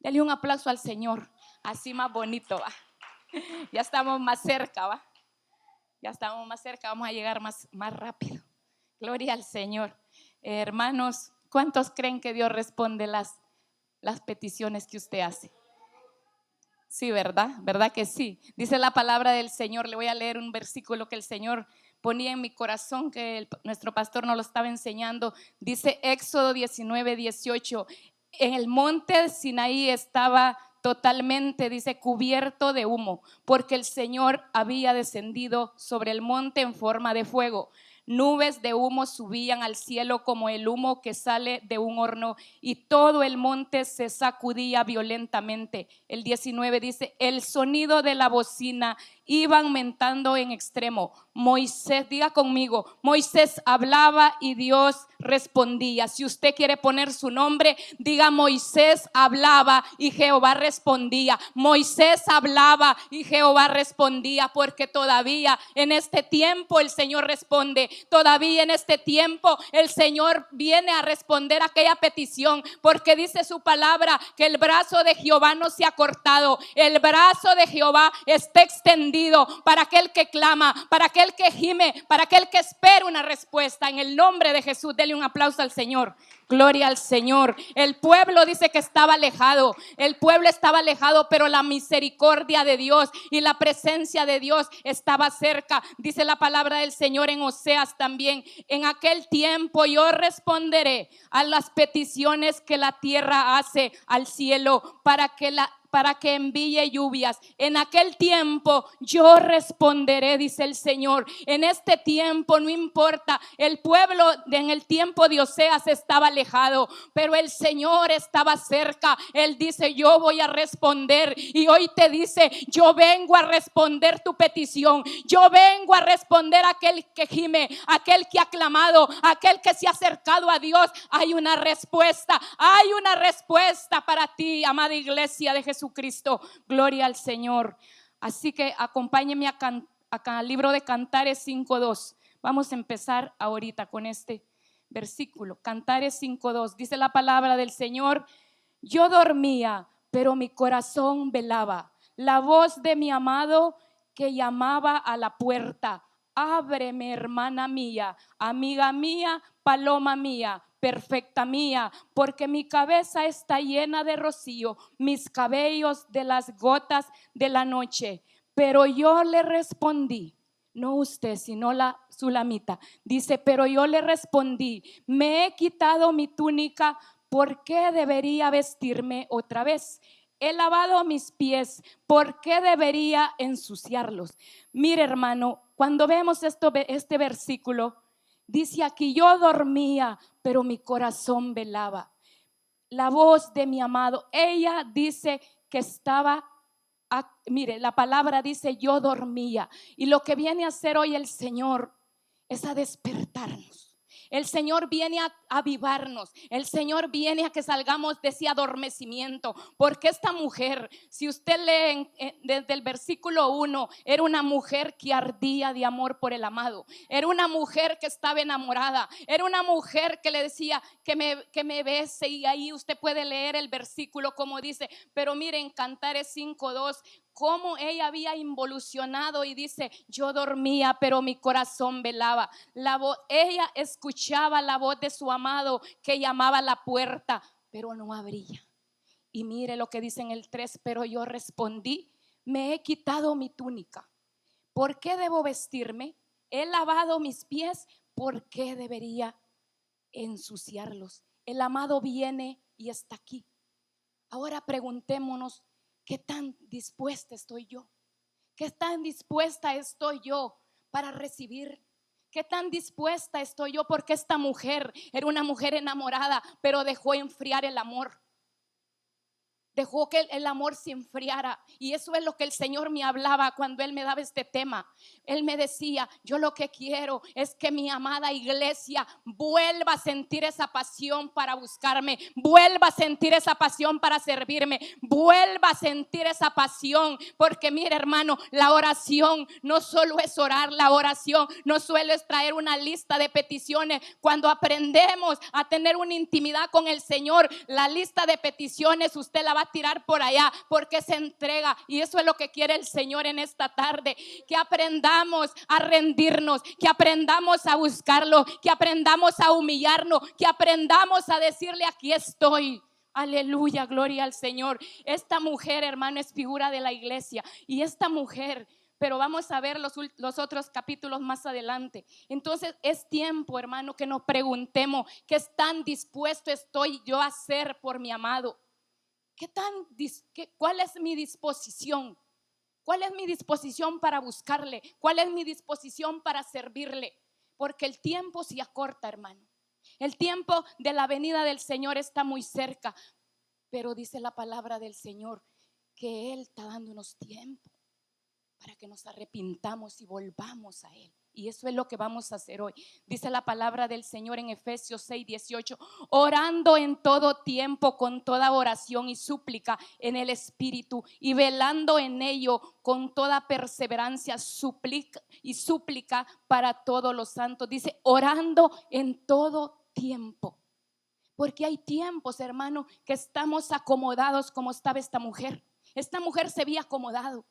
Dele un aplauso al Señor, así más bonito, ¿va? Ya estamos más cerca, ¿va? Ya estamos más cerca, vamos a llegar más rápido. Gloria al Señor. Hermanos, ¿cuántos creen que Dios responde las peticiones que usted hace? Sí, ¿verdad? ¿Verdad que sí? Dice la palabra del Señor. Le voy a leer un versículo que el Señor ponía en mi corazón, que nuestro pastor nos lo estaba enseñando. Dice Éxodo 19:18. En el monte Sinaí estaba totalmente, dice, cubierto de humo, porque el Señor había descendido sobre el monte en forma de fuego. Nubes de humo subían al cielo como el humo que sale de un horno, y todo el monte se sacudía violentamente. El 19 dice: el sonido de la bocina iba aumentando en extremo. Moisés, diga conmigo, Moisés hablaba y Dios respondía. Si usted quiere poner su nombre, diga: Moisés hablaba y Jehová respondía. Moisés hablaba y Jehová respondía, porque todavía en este tiempo el Señor responde. Todavía en este tiempo el Señor viene a responder a aquella petición, porque dice su palabra que el brazo de Jehová no se ha cortado. El brazo de Jehová está extendido para aquel que clama, para aquel que gime, para aquel que espera una respuesta. En el nombre de Jesús, dele un aplauso al Señor. Gloria al Señor. El pueblo dice que estaba alejado. El pueblo estaba alejado, pero la misericordia de Dios y la presencia de Dios estaba cerca. Dice la palabra del Señor en Oseas también: en aquel tiempo yo responderé a las peticiones que la tierra hace al cielo para que envíe lluvias. En aquel tiempo yo responderé, dice el Señor. En este tiempo no importa, el pueblo en el tiempo de Oseas estaba alejado, pero el Señor estaba cerca. Él dice: yo voy a responder. Y hoy te dice: yo vengo a responder tu petición. Yo vengo a responder a aquel que gime, aquel que ha clamado, aquel que se ha acercado a Dios. Hay una respuesta para ti, amada iglesia de Jesucristo. Gloria al Señor. Así que acompáñenme al libro de Cantares 5:2. Vamos a empezar ahorita con este versículo. Cantares 5:2. Dice la palabra del Señor: yo dormía, pero mi corazón velaba. La voz de mi amado que llamaba a la puerta: ábreme, hermana mía, amiga mía, paloma mía, perfecta mía, porque mi cabeza está llena de rocío, mis cabellos de las gotas de la noche. Pero yo le respondí, no usted, sino la sulamita. Dice: pero yo le respondí, me he quitado mi túnica, ¿por qué debería vestirme otra vez? He lavado mis pies, ¿por qué debería ensuciarlos? Mire, hermano, cuando vemos este versículo, dice aquí: yo dormía, pero mi corazón velaba. La voz de mi amado, ella dice que estaba, mire, la palabra dice: yo dormía. Y lo que viene a hacer hoy el Señor es a despertarnos. El Señor viene a avivarnos. El Señor viene a que salgamos de ese adormecimiento. Porque esta mujer, si usted lee desde el versículo 1, era una mujer que ardía de amor por el amado. Era una mujer que estaba enamorada. Era una mujer que le decía: que me bese. Y ahí usted puede leer el versículo como dice. Pero miren, Cantares 5:2, cómo ella había involucionado, y dice: yo dormía, pero mi corazón velaba. Ella escuchaba la voz de su amado que llamaba a la puerta, pero no abría. Y mire lo que dice en el 3: pero yo respondí, me he quitado mi túnica, ¿por qué debo vestirme? He lavado mis pies, ¿por qué debería ensuciarlos? El amado viene y está aquí. Ahora preguntémonos: ¿qué tan dispuesta estoy yo? ¿Qué tan dispuesta estoy yo para recibir? ¿Qué tan dispuesta estoy yo? Porque esta mujer era una mujer enamorada, pero dejó enfriar el amor. Dejó que el amor se enfriara. Y eso es lo que el Señor me hablaba cuando Él me daba este tema. Él me decía: yo lo que quiero es que mi amada iglesia vuelva a sentir esa pasión para buscarme, vuelva a sentir esa pasión para servirme, vuelva a sentir esa pasión. Porque mire, hermano, la oración no solo es orar. La oración no solo es traer una lista de peticiones. Cuando aprendemos a tener una intimidad con el Señor, la lista de peticiones usted la va a tirar por allá, porque se entrega. Y eso es lo que quiere el Señor en esta tarde, que aprendamos a rendirnos, que aprendamos a buscarlo, que aprendamos a humillarnos, que aprendamos a decirle: aquí estoy. Aleluya, gloria al Señor. Esta mujer, hermano, es figura de la iglesia. Y esta mujer, pero vamos a ver los otros capítulos más adelante. Entonces es tiempo, hermano, que nos preguntemos: ¿qué tan dispuesto estoy yo a hacer por mi amado? ¿Cuál es mi disposición? ¿Cuál es mi disposición para buscarle? ¿Cuál es mi disposición para servirle? Porque el tiempo se acorta, hermano. El tiempo de la venida del Señor está muy cerca. Pero dice la palabra del Señor que Él está dándonos tiempo para que nos arrepintamos y volvamos a Él. Y eso es lo que vamos a hacer hoy. Dice la palabra del Señor en Efesios 6:18: orando en todo tiempo con toda oración y súplica en el Espíritu, y velando en ello con toda perseverancia súplica para todos los santos. Dice orando en todo tiempo. Porque hay tiempos, hermano, que estamos acomodados como estaba esta mujer. Esta mujer se había acomodado,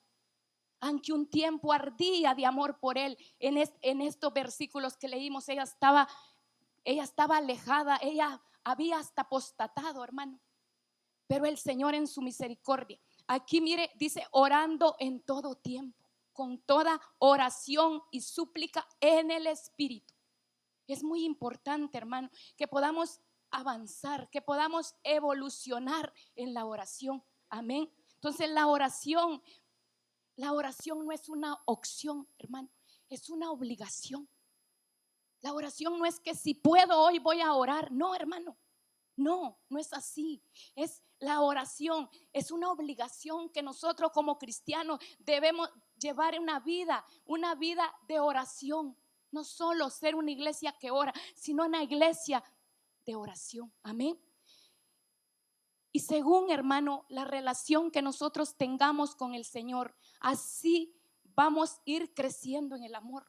aunque un tiempo ardía de amor por él. En estos versículos que leímos, ella estaba alejada, ella había hasta apostatado, hermano. Pero el Señor en su misericordia, aquí mire, dice orando en todo tiempo, con toda oración y súplica en el Espíritu. Es muy importante, hermano, que podamos avanzar, que podamos evolucionar en la oración. Amén. Entonces la oración no es una opción, hermano, es una obligación. La oración no es que si puedo hoy voy a orar. No, hermano, no es así. La oración es una obligación que nosotros como cristianos debemos llevar una vida de oración. No solo ser una iglesia que ora, sino una iglesia de oración. Amén. Y según, hermano, la relación que nosotros tengamos con el Señor, así vamos a ir creciendo en el amor.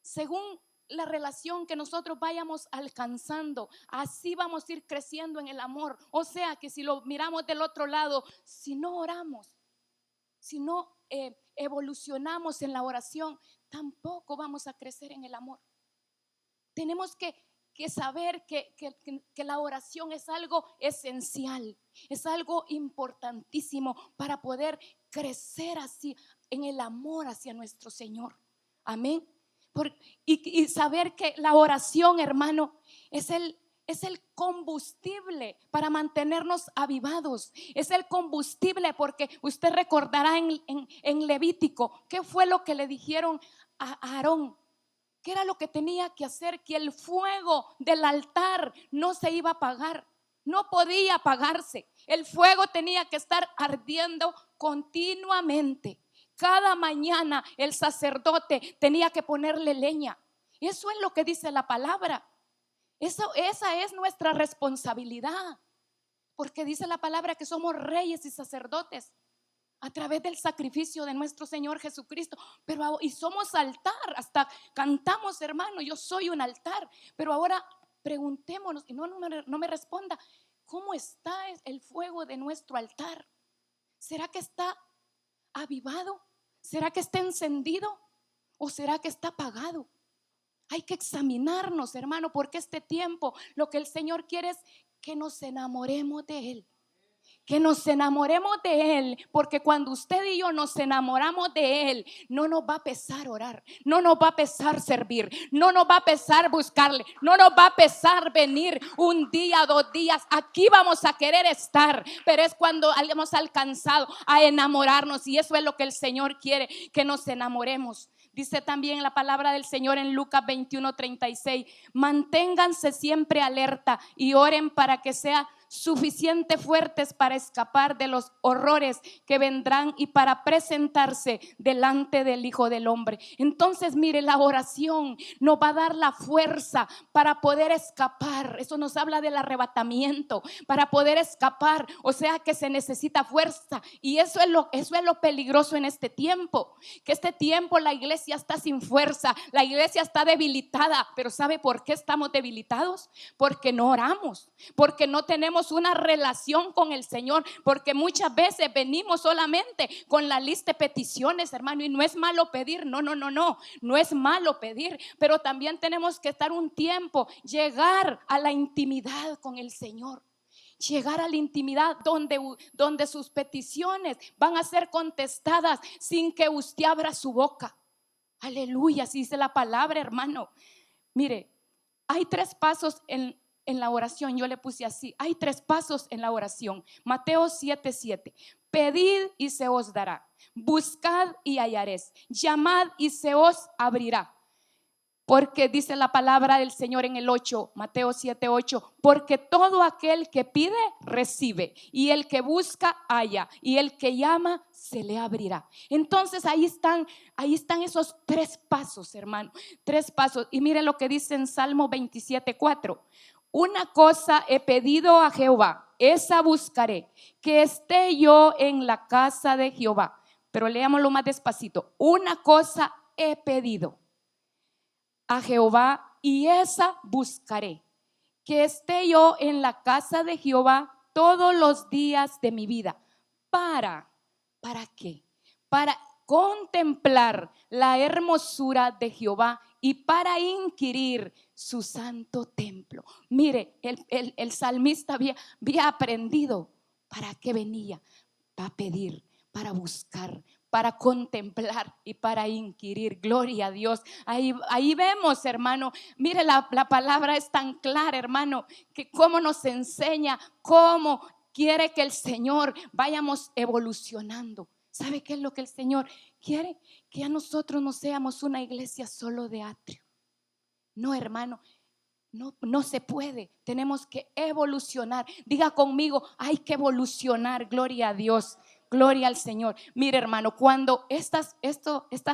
Según la relación que nosotros vayamos alcanzando, así vamos a ir creciendo en el amor. O sea que si lo miramos del otro lado, si no oramos, si no evolucionamos en la oración, tampoco vamos a crecer en el amor. Tenemos que saber que la oración es algo esencial, es algo importantísimo para poder crecer así en el amor hacia nuestro Señor. Amén. Y saber que la oración, hermano, es el combustible para mantenernos avivados. Es el combustible, porque usted recordará en Levítico, ¿qué fue lo que le dijeron a Aarón? ¿Qué era lo que tenía que hacer? Que el fuego del altar no se iba a apagar, no podía apagarse. El fuego tenía que estar ardiendo continuamente. Cada mañana el sacerdote tenía que ponerle leña. Eso es lo que dice la palabra. Esa es nuestra responsabilidad, porque dice la palabra que somos reyes y sacerdotes a través del sacrificio de nuestro Señor Jesucristo. Y somos altar, hasta cantamos, hermano, yo soy un altar. Pero ahora preguntémonos, y no me responda, ¿cómo está el fuego de nuestro altar? ¿Será que está avivado? ¿Será que está encendido? ¿O será que está apagado? Hay que examinarnos, hermano, porque este tiempo lo que el Señor quiere es que nos enamoremos de Él. Que nos enamoremos de Él, porque cuando usted y yo nos enamoramos de Él, no nos va a pesar orar, no nos va a pesar servir, no nos va a pesar buscarle, no nos va a pesar venir un día, 2 días. Aquí vamos a querer estar, pero es cuando hemos alcanzado a enamorarnos, y eso es lo que el Señor quiere, que nos enamoremos. Dice también la palabra del Señor en Lucas 21:36: manténganse siempre alerta y oren para que sean suficiente fuertes para escapar de los horrores que vendrán y para presentarse delante del Hijo del Hombre. Entonces, mire, la oración nos va a dar la fuerza para poder escapar. Eso nos habla del arrebatamiento, para poder escapar. O sea que se necesita fuerza, y eso es lo peligroso en este tiempo, que este tiempo la iglesia está sin fuerza, la iglesia está debilitada. Pero ¿sabe por qué estamos debilitados? Porque no oramos, porque no tenemos tenemos una relación con el Señor, porque muchas veces venimos solamente con la lista de peticiones, hermano, y no es malo pedir, no es malo pedir, pero también tenemos que estar un tiempo, llegar a la intimidad con el Señor. Llegar a la intimidad donde sus peticiones van a ser contestadas sin que usted abra su boca. Aleluya, así dice la palabra, hermano. Mire, hay 3 pasos en la oración. Yo le puse así: hay 3 pasos en la oración. Mateo 7:7. Pedid y se os dará, buscad y hallaréis, llamad y se os abrirá. Porque dice la palabra del Señor en el 8, Mateo 7:8, porque todo aquel que pide, recibe, y el que busca, halla, y el que llama, se le abrirá. Entonces ahí están esos 3 pasos, hermano, 3 pasos. Y mire lo que dice en Salmo 27:4: una cosa he pedido a Jehová, esa buscaré, que esté yo en la casa de Jehová. Pero leámoslo más despacito: una cosa he pedido a Jehová y esa buscaré, que esté yo en la casa de Jehová todos los días de mi vida. ¿Para qué? Para contemplar la hermosura de Jehová y para inquirir su santo templo. Mire, el salmista había aprendido para qué venía: para pedir, para buscar, para contemplar y para inquirir. Gloria a Dios. Ahí vemos, hermano. Mire, la palabra es tan clara, hermano, que cómo nos enseña, cómo quiere que el Señor vayamos evolucionando. ¿Sabe qué es lo que el Señor quiere? Que a nosotros no seamos una iglesia solo de atrio. No, hermano, no se puede. Tenemos que evolucionar. Diga conmigo: hay que evolucionar. Gloria a Dios. Gloria al Señor. Mire, hermano, cuando estas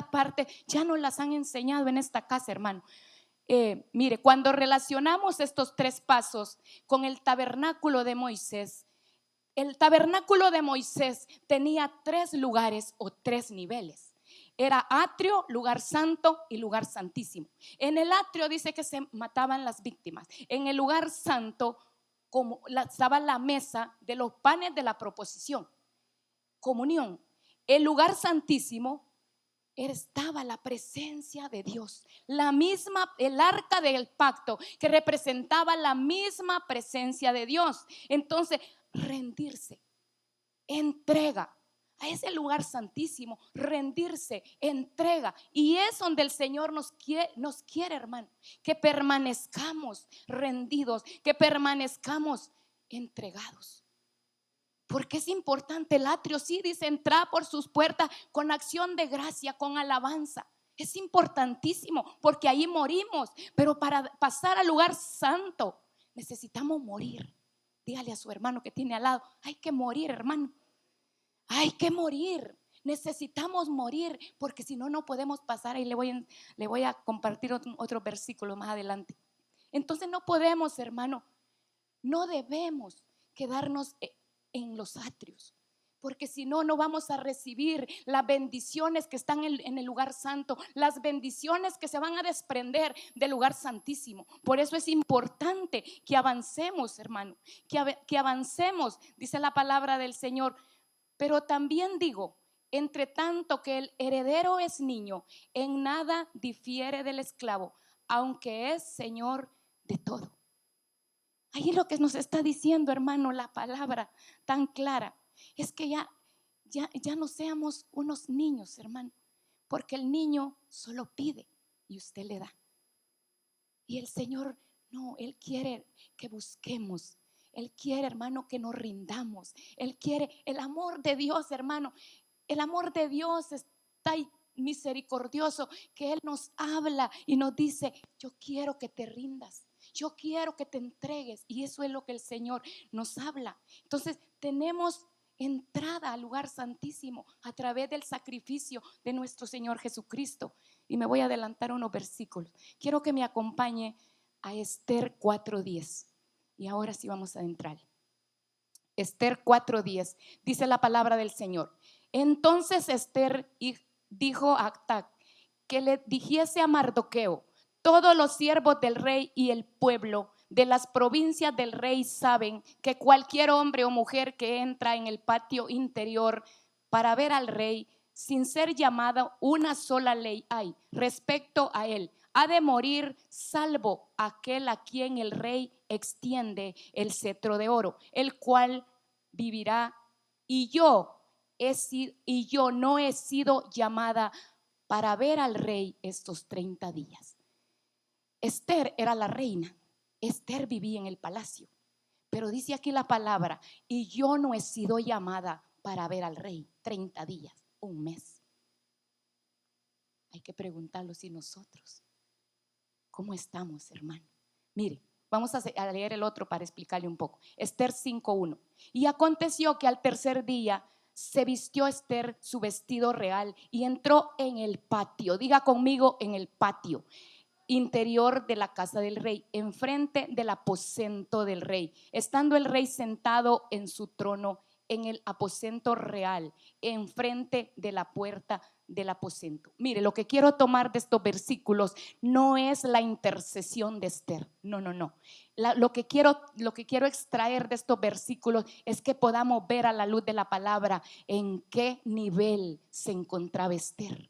partes ya nos las han enseñado en esta casa, hermano. Mire, cuando relacionamos estos 3 pasos con el tabernáculo de Moisés, el tabernáculo de Moisés tenía 3 lugares o 3 niveles. Era atrio, lugar santo y lugar santísimo. En el atrio dice que se mataban las víctimas. En el lugar santo estaba la mesa de los panes de la proposición, comunión. El lugar santísimo estaba la presencia de Dios, el arca del pacto, que representaba la misma presencia de Dios. Entonces, rendirse, entrega a ese lugar santísimo, rendirse, entrega. Y es donde el Señor nos quiere, hermano, que permanezcamos rendidos, que permanezcamos entregados. Porque es importante. El atrio, sí, dice: entrar por sus puertas con acción de gracia, con alabanza. Es importantísimo, porque ahí morimos. Pero para pasar al lugar santo necesitamos morir. Dígale a su hermano que tiene al lado: hay que morir, hermano. Hay que morir. Necesitamos morir, porque si no, no podemos pasar. Ahí le voy a compartir otro versículo más adelante. Entonces no podemos, hermano, no debemos quedarnos en los atrios, porque si no, no vamos a recibir las bendiciones que están en el lugar santo, las bendiciones que se van a desprender del lugar santísimo. Por eso es importante que avancemos, hermano, que avancemos. Dice la palabra del Señor: pero también digo, entre tanto que el heredero es niño, en nada difiere del esclavo, aunque es señor de todo. Ahí lo que nos está diciendo, hermano, la palabra tan clara, es que ya no seamos unos niños, hermano, porque el niño solo pide y usted le da. Y el Señor no, Él quiere que busquemos. Él quiere, hermano, que nos rindamos. Él quiere el amor de Dios, hermano. El amor de Dios está misericordioso, que Él nos habla y nos dice: yo quiero que te rindas, yo quiero que te entregues. Y eso es lo que el Señor nos habla. Entonces tenemos entrada al lugar santísimo a través del sacrificio de nuestro Señor Jesucristo. Y me voy a adelantar unos versículos. Quiero que me acompañe a Esther 4:10. Y ahora sí vamos a entrar. Esther 4:10. Dice la palabra del Señor: entonces Esther dijo a Actac que le dijese a Mardoqueo: todos los siervos del rey y el pueblo de las provincias del rey saben que cualquier hombre o mujer que entra en el patio interior para ver al rey, sin ser llamado, una sola ley hay respecto a él: ha de morir, salvo aquel a quien el rey extiende el cetro de oro, el cual vivirá. Y yo no he sido llamada para ver al rey estos 30 días. Esther era la reina. Esther vivía en el palacio. Pero dice aquí la palabra: y yo no he sido llamada para ver al rey 30 días, un mes. Hay que preguntarlo si nosotros, ¿cómo estamos, hermano? Mire, vamos a leer el otro para explicarle un poco. Esther 5:1. Y aconteció que al tercer día se vistió Esther su vestido real y entró en el patio. Diga conmigo: en el patio interior de la casa del rey, enfrente del aposento del rey, estando el rey sentado en su trono en el aposento real, enfrente de la puerta del aposento. Mire, lo que quiero tomar de estos versículos no es la intercesión de Esther, no. Lo que quiero extraer de estos versículos es que podamos ver a la luz de la palabra en qué nivel se encontraba Esther.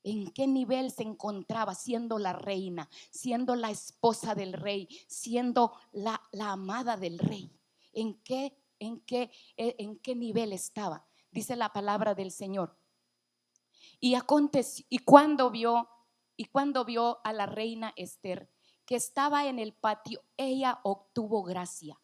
¿En qué nivel se encontraba siendo la reina, siendo la esposa del rey, siendo la amada del rey? ¿En qué nivel estaba? Dice la palabra del Señor. Y aconteció, y cuando vio a la reina Esther que estaba en el patio, ella obtuvo gracia.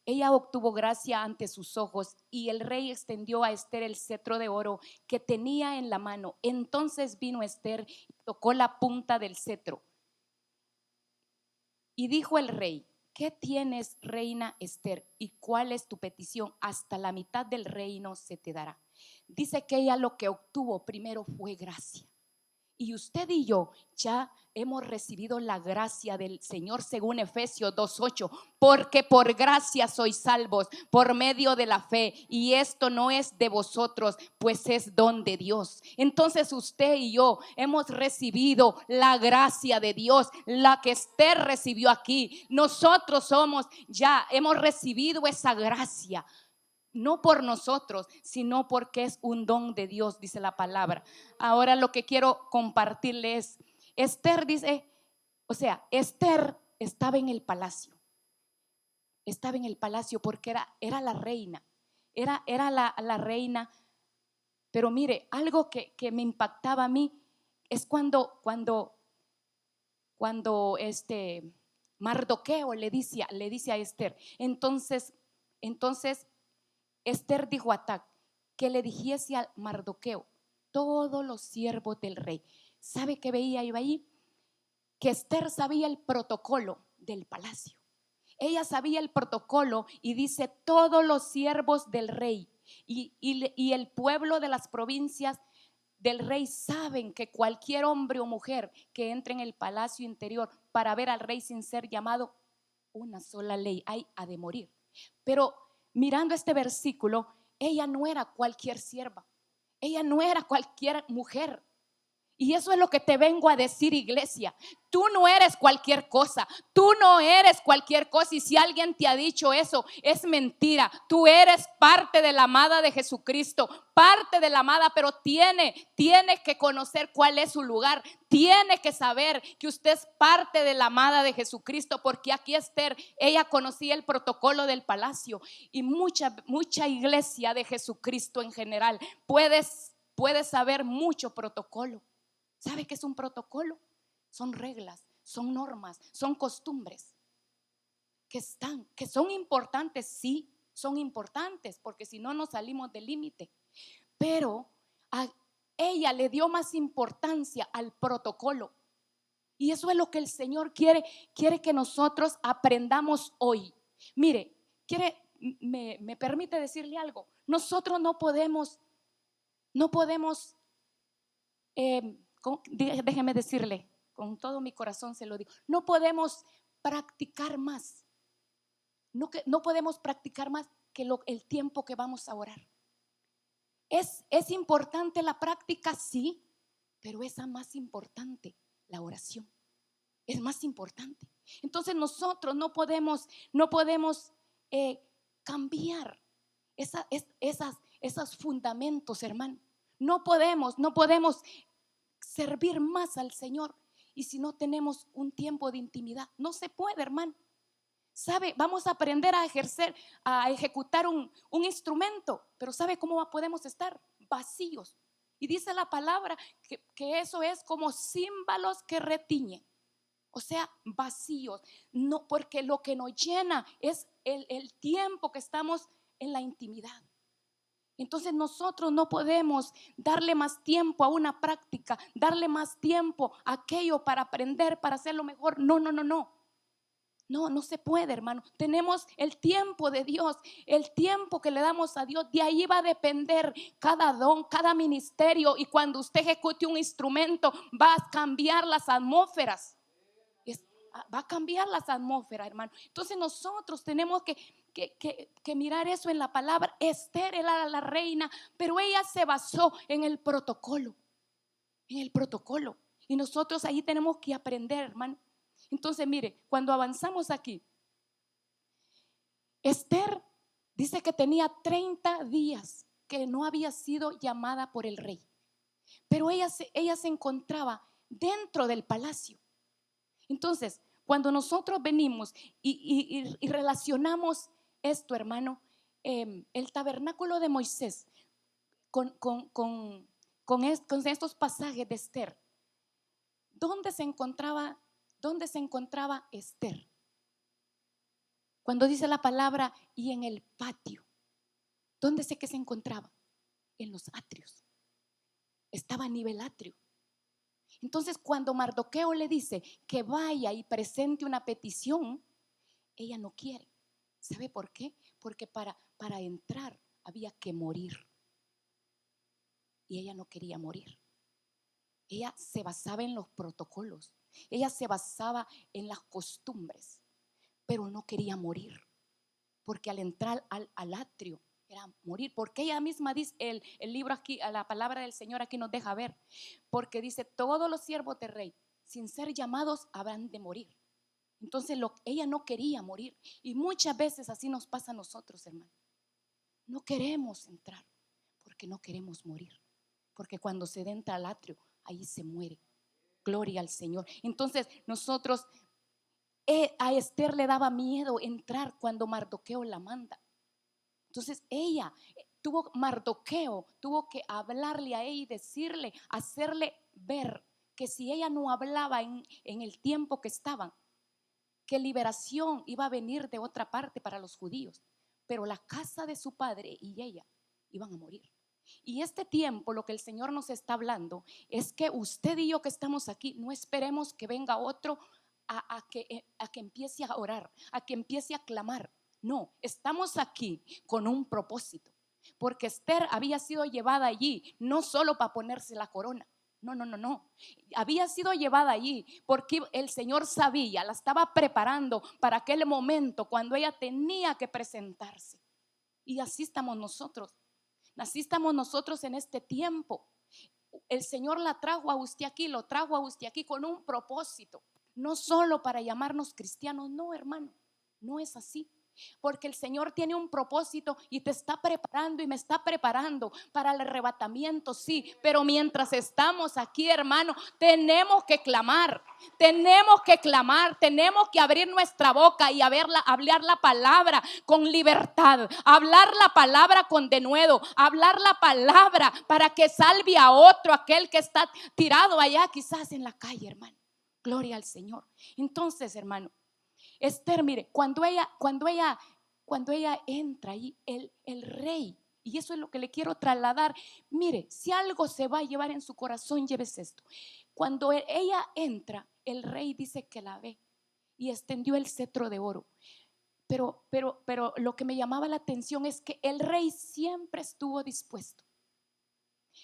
Ella obtuvo gracia ante sus ojos, y el rey extendió a Esther el cetro de oro que tenía en la mano. Entonces vino Esther y tocó la punta del cetro. Y dijo el rey: ¿qué tienes, reina Esther? ¿Y cuál es tu petición? Hasta la mitad del reino se te dará. Dice que ella lo que obtuvo primero fue gracia. Y usted y yo ya hemos recibido la gracia del Señor según Efesios 2:8, porque por gracia sois salvos por medio de la fe, y esto no es de vosotros, pues es don de Dios. Entonces usted y yo hemos recibido la gracia de Dios, la que Esther recibió aquí. Nosotros hemos recibido esa gracia. No por nosotros, sino porque es un don de Dios, dice la palabra. Ahora lo que quiero compartirles, Esther dice, Esther estaba en el palacio. Estaba en el palacio porque era la reina. Era la reina. Pero mire, algo que me impactaba a mí es cuando Mardoqueo le dice a Esther. Entonces Esther dijo a Atac que le dijese a Mardoqueo: todos los siervos del rey. ¿Sabe qué veía yo ahí? Que Esther sabía el protocolo del palacio. Ella sabía el protocolo y dice: todos los siervos del rey y el pueblo de las provincias del rey saben que cualquier hombre o mujer que entre en el palacio interior para ver al rey sin ser llamado, una sola ley hay: ha de morir. Pero mirando este versículo, ella no era cualquier sierva, ella no era cualquier mujer. Y eso es lo que te vengo a decir, iglesia. Tú no eres cualquier cosa. Tú no eres cualquier cosa. Y si alguien te ha dicho eso, es mentira. Tú eres parte de la amada de Jesucristo, parte de la amada, pero tiene que conocer cuál es su lugar. Tiene que saber que usted es parte de la amada de Jesucristo, porque aquí Esther, ella conocía el protocolo del palacio. Y mucha iglesia de Jesucristo en general puede saber mucho protocolo. ¿Sabe qué es un protocolo? Son reglas, son normas, son costumbres que son importantes. Sí, son importantes, porque si no nos salimos del límite. Pero a ella le dio más importancia al protocolo. Y eso es lo que el Señor quiere que nosotros aprendamos hoy. Mire, me permite decirle algo. Nosotros no podemos déjeme decirle, con todo mi corazón se lo digo, no podemos practicar más. No podemos practicar más que el tiempo que vamos a orar. Es importante la práctica, sí, pero es más importante la oración. Es más importante. Entonces nosotros no podemos cambiar esos fundamentos, hermano. No podemos servir más al Señor y si no tenemos un tiempo de intimidad. No se puede, hermano. ¿Sabe? Vamos a aprender a ejecutar un instrumento, pero ¿sabe cómo podemos estar? Vacíos. Y dice la palabra que eso es como címbalos que retiñen. O sea, vacíos. No, porque lo que nos llena es el tiempo que estamos en la intimidad. Entonces nosotros no podemos darle más tiempo a una práctica, darle más tiempo a aquello para aprender, para hacerlo mejor. No. No se puede, hermano. Tenemos el tiempo de Dios, el tiempo que le damos a Dios. De ahí va a depender cada don, cada ministerio. Y cuando usted ejecute un instrumento, va a cambiar las atmósferas. Va a cambiar las atmósferas, hermano. Entonces nosotros tenemos que mirar eso en la palabra. Esther era la reina, pero ella se basó en el protocolo. En el protocolo. Y nosotros ahí tenemos que aprender, hermano. Entonces, mire, cuando avanzamos aquí, Esther dice que tenía 30 días que no había sido llamada por el rey, pero ella se encontraba dentro del palacio. Entonces, cuando nosotros venimos y relacionamos esto, hermano, el tabernáculo de Moisés con estos pasajes de Esther, ¿dónde se encontraba Esther? Cuando dice la palabra y en el patio, ¿dónde sé que se encontraba? En los atrios. Estaba a nivel atrio. Entonces cuando Mardoqueo le dice que vaya y presente una petición, ella no quiere. ¿Sabe por qué? Porque para entrar había que morir. Y ella no quería morir. Ella se basaba en los protocolos. Ella se basaba en las costumbres, pero no quería morir. Porque al entrar al atrio era morir. Porque ella misma dice, el libro aquí, a la palabra del Señor aquí nos deja ver. Porque dice, todos los siervos del rey, sin ser llamados, habrán de morir. Entonces ella no quería morir. Y muchas veces así nos pasa a nosotros, hermano. No queremos entrar porque no queremos morir. Porque cuando se entra al atrio, ahí se muere. Gloria al Señor. Entonces nosotros, a Esther le daba miedo entrar cuando Mardoqueo la manda. Entonces Mardoqueo tuvo que hablarle a ella y decirle, hacerle ver que si ella no hablaba en el tiempo que estaban, que liberación iba a venir de otra parte para los judíos, pero la casa de su padre y ella iban a morir. Y este tiempo, lo que el Señor nos está hablando es que usted y yo que estamos aquí, no esperemos que venga otro a que empiece a orar, a que empiece a clamar. No, estamos aquí con un propósito, porque Esther había sido llevada allí no solo para ponerse la corona. No. Había sido llevada allí porque el Señor sabía, la estaba preparando para aquel momento cuando ella tenía que presentarse. Y así estamos nosotros. Así estamos nosotros en este tiempo. El Señor la trajo a usted aquí, lo trajo a usted aquí con un propósito. No solo para llamarnos cristianos, no, hermano, no es así. Porque el Señor tiene un propósito y te está preparando y me está preparando para el arrebatamiento, sí. Pero mientras estamos aquí, hermano, tenemos que clamar, tenemos que abrir nuestra boca y hablar la palabra con libertad, hablar la palabra con denuedo, hablar la palabra para que salve a otro, aquel que está tirado allá quizás en la calle, hermano. Gloria al Señor. Entonces, hermano, Esther, mire, cuando ella entra ahí, el rey, y eso es lo que le quiero trasladar. Mire, si algo se va a llevar en su corazón, llévese esto. Cuando ella entra, el rey dice que la ve y extendió el cetro de oro. Pero lo que me llamaba la atención es que el rey siempre estuvo dispuesto.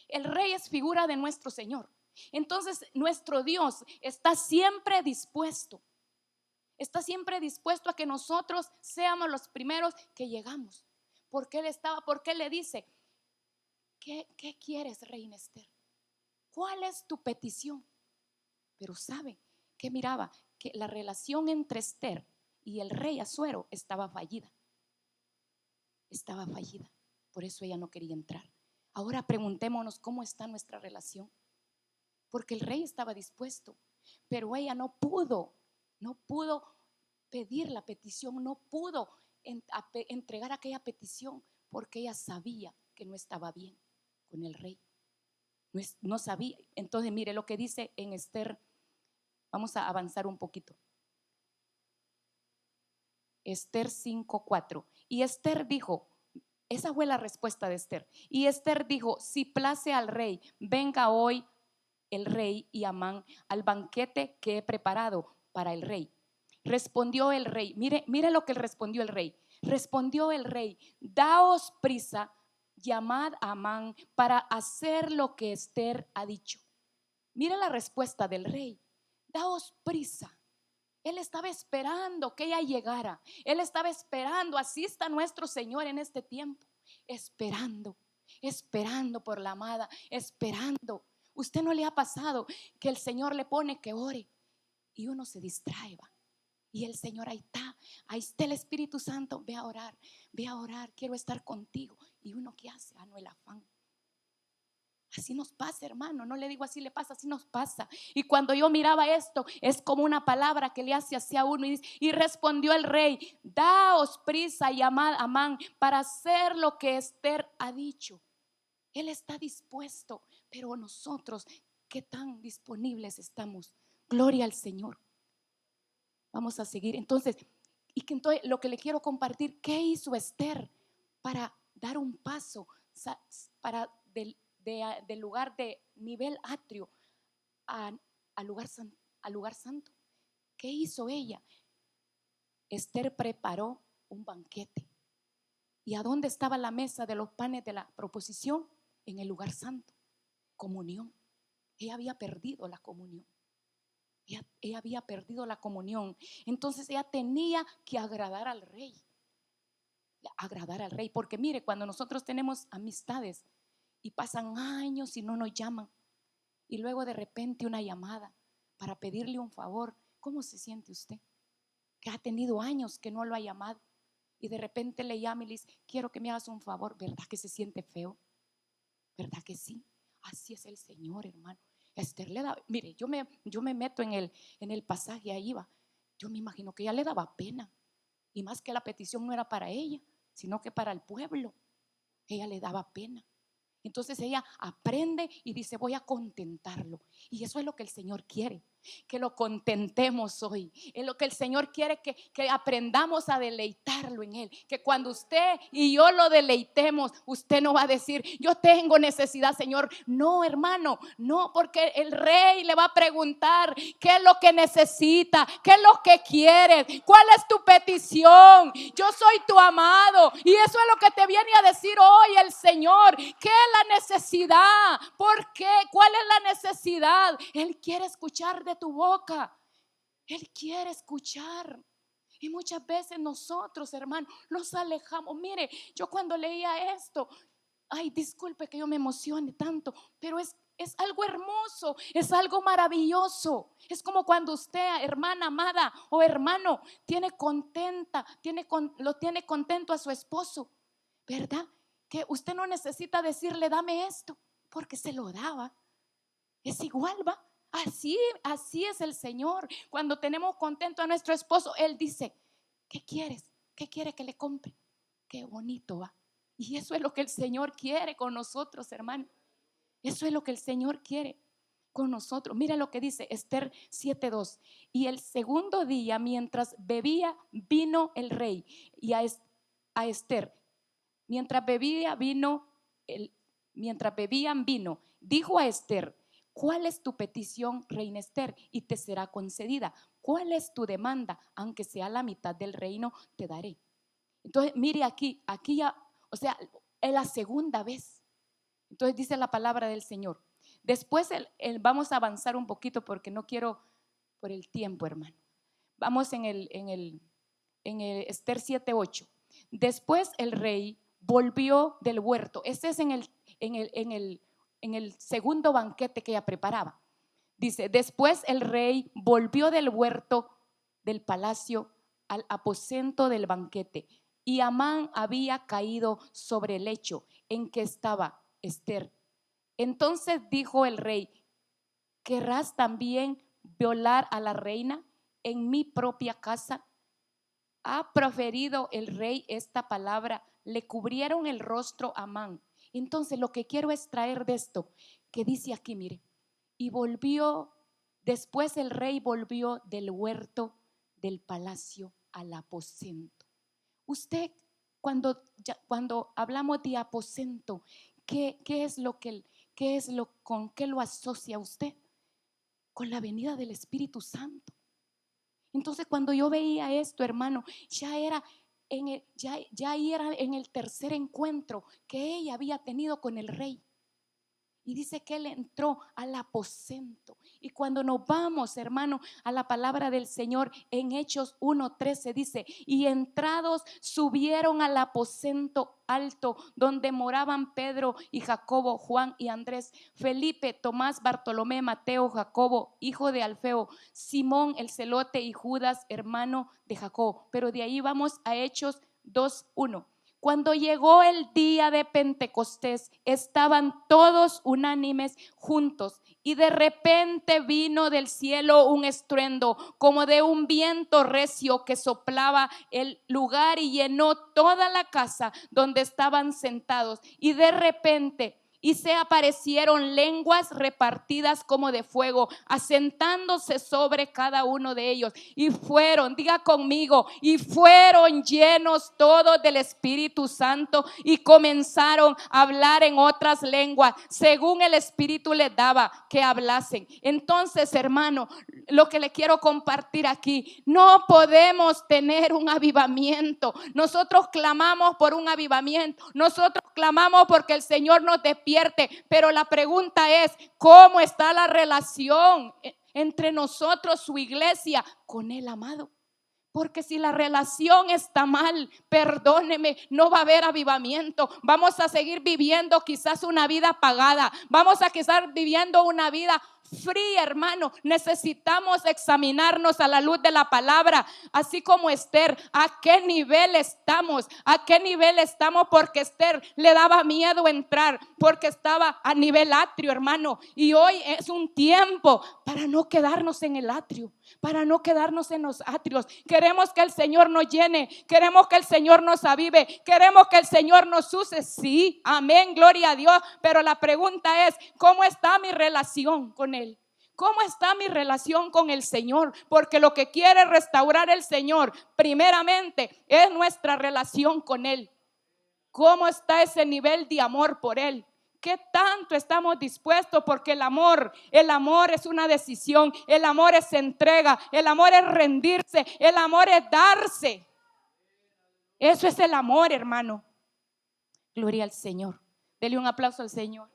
El rey es figura de nuestro Señor. Entonces, nuestro Dios está siempre dispuesto. Está siempre dispuesto a que nosotros seamos los primeros que llegamos. Porque él le dice, ¿qué quieres, reina Esther? ¿Cuál es tu petición? Pero sabe que miraba que la relación entre Esther y el rey Asuero estaba fallida. Estaba fallida. Por eso ella no quería entrar. Ahora preguntémonos cómo está nuestra relación. Porque el rey estaba dispuesto, pero ella no pudo pedir la petición, no pudo entregar aquella petición porque ella sabía que no estaba bien con el rey. No sabía. Entonces mire lo que dice en Esther. Vamos a avanzar un poquito. Esther 5:4. Y Esther dijo, esa fue la respuesta de Esther. Y Esther dijo: si place al rey, venga hoy el rey y Amán al banquete que he preparado para el rey. Respondió el rey, mire lo que respondió el rey. Respondió el rey: daos prisa, llamad a Amán para hacer lo que Esther ha dicho. Mire la respuesta del rey: daos prisa. Él estaba esperando que ella llegara. Él estaba esperando. Así está nuestro Señor en este tiempo, esperando por la amada, esperando. ¿Usted no le ha pasado que el Señor le pone que ore y uno se distrae? Y el Señor ahí está el Espíritu Santo: ve a orar, quiero estar contigo. Y uno, ¿qué hace? No, el afán. Así nos pasa, hermano. No le digo así le pasa, así nos pasa. Y cuando yo miraba esto, es como una palabra que le hace hacia uno y dice: y respondió el rey: daos prisa y llamad a Amán para hacer lo que Esther ha dicho. Él está dispuesto, pero nosotros, ¿qué tan disponibles estamos? Gloria al Señor. Vamos a seguir. Entonces lo que le quiero compartir: ¿qué hizo Esther para dar un paso para del lugar de nivel atrio al lugar santo? ¿Qué hizo ella? Esther preparó un banquete. ¿Y a dónde estaba la mesa de los panes de la proposición? En el lugar santo. Comunión. Ella había perdido la comunión. Ella había perdido la comunión. Entonces ella tenía que agradar al rey. Porque mire, cuando nosotros tenemos amistades y pasan años y no nos llaman, y luego de repente una llamada para pedirle un favor, ¿cómo se siente usted? Que ha tenido años que no lo ha llamado y de repente le llama y le dice: quiero que me hagas un favor. ¿Verdad que se siente feo? ¿Verdad que sí? Así es el Señor, hermano. Esther le da, mire, yo me meto en el pasaje, ahí va. Yo me imagino que ella le daba pena, y más que la petición no era para ella, sino que para el pueblo. Ella le daba pena. Entonces ella aprende y dice: voy a contentarlo. Y eso es lo que el Señor quiere, que lo contentemos hoy. Es lo que el Señor quiere, que aprendamos a deleitarlo en Él. Que cuando usted y yo lo deleitemos, usted no va a decir: yo tengo necesidad, Señor. No, hermano, no, porque el rey le va a preguntar: ¿qué es lo que necesita? ¿Qué es lo que quieres? ¿Cuál es tu petición? Yo soy tu amado. Y eso es lo que te viene a decir hoy el Señor. ¿Qué es la necesidad? ¿Por qué? ¿Cuál es la necesidad? Él quiere escuchar de tu boca. Él quiere escuchar. Y muchas veces nosotros, hermanos, nos alejamos. Mire, yo cuando leía esto, ay, disculpe que yo me emocione tanto, pero es algo hermoso, es algo maravilloso. Es como cuando usted, hermana amada o hermano, lo tiene contento a su esposo, ¿verdad? Que usted no necesita decirle: dame esto, porque se lo daba. Es igual, ¿va? Así es el Señor. Cuando tenemos contento a nuestro esposo, Él dice: ¿qué quieres? ¿Qué quiere que le compre? Qué bonito, ¿va? Y eso es lo que el Señor quiere con nosotros, hermano. Eso es lo que el Señor quiere con nosotros. Mira lo que dice Esther 7:2. Y el segundo día, mientras bebía vino el rey y a Esther, mientras bebían vino, dijo a Esther: ¿cuál es tu petición, reina Esther? Y te será concedida. ¿Cuál es tu demanda? Aunque sea la mitad del reino, te daré. Entonces, mire aquí ya, o sea, es la segunda vez. Entonces dice la palabra del Señor. Después vamos a avanzar un poquito porque no quiero por el tiempo, hermano. Vamos en el Esther 7:8. Después el rey volvió del huerto. Este es en el segundo banquete que ella preparaba. Dice, después el rey volvió del huerto del palacio al aposento del banquete, y Amán había caído sobre el lecho en que estaba Ester. Entonces dijo el rey, ¿querrás también violar a la reina en mi propia casa? Ha proferido el rey esta palabra, le cubrieron el rostro a Amán. Entonces lo que quiero es traer de esto que dice aquí, mire, y volvió, después el rey volvió del huerto del palacio al aposento. Usted, cuando hablamos de aposento, ¿qué es lo que, con qué lo asocia usted? Con la venida del Espíritu Santo. Entonces, cuando yo veía esto, hermano, ya era en el tercer encuentro que ella había tenido con el rey. Y dice que él entró al aposento. Y cuando nos vamos, hermano, a la palabra del Señor en Hechos 1:13 dice, y entrados subieron al aposento alto donde moraban Pedro y Jacobo, Juan y Andrés, Felipe, Tomás, Bartolomé, Mateo, Jacobo, hijo de Alfeo, Simón el celote y Judas, hermano de Jacobo. Pero de ahí vamos a Hechos 2:1. Cuando llegó el día de Pentecostés, estaban todos unánimes juntos, y de repente vino del cielo un estruendo como de un viento recio que soplaba el lugar y llenó toda la casa donde estaban sentados. Y de repente y se aparecieron lenguas repartidas como de fuego, asentándose sobre cada uno de ellos. Y fueron, diga conmigo, y fueron llenos todos del Espíritu Santo y comenzaron a hablar en otras lenguas, según el Espíritu les daba que hablasen. Entonces, hermano, lo que le quiero compartir aquí, no podemos tener un avivamiento. Nosotros clamamos por un avivamiento, nosotros clamamos porque el Señor nos despierte, pero la pregunta es, ¿cómo está la relación entre nosotros, su iglesia, con el amado? Porque si la relación está mal, perdóneme, no va a haber avivamiento. Vamos a seguir viviendo quizás una vida apagada. Vamos a quizás viviendo una vida fría, hermano. Necesitamos examinarnos a la luz de la palabra, así como Ester. ¿A qué nivel estamos? ¿A qué nivel estamos? Porque Ester le daba miedo entrar, porque estaba a nivel atrio, hermano. Y hoy es un tiempo para no quedarnos en el atrio, para no quedarnos en los atrios. Queremos que el Señor nos llene, queremos que el Señor nos avive, queremos que el Señor nos use. Sí, amén, gloria a Dios. Pero la pregunta es, ¿cómo está mi relación con Él? ¿Cómo está mi relación con el Señor? Porque lo que quiere restaurar el Señor primeramente es nuestra relación con Él. ¿Cómo está ese nivel de amor por Él? ¿Qué tanto estamos dispuestos? Porque el amor es una decisión, el amor es entrega, el amor es rendirse, el amor es darse. Eso es el amor, hermano. Gloria al Señor. Dele un aplauso al Señor.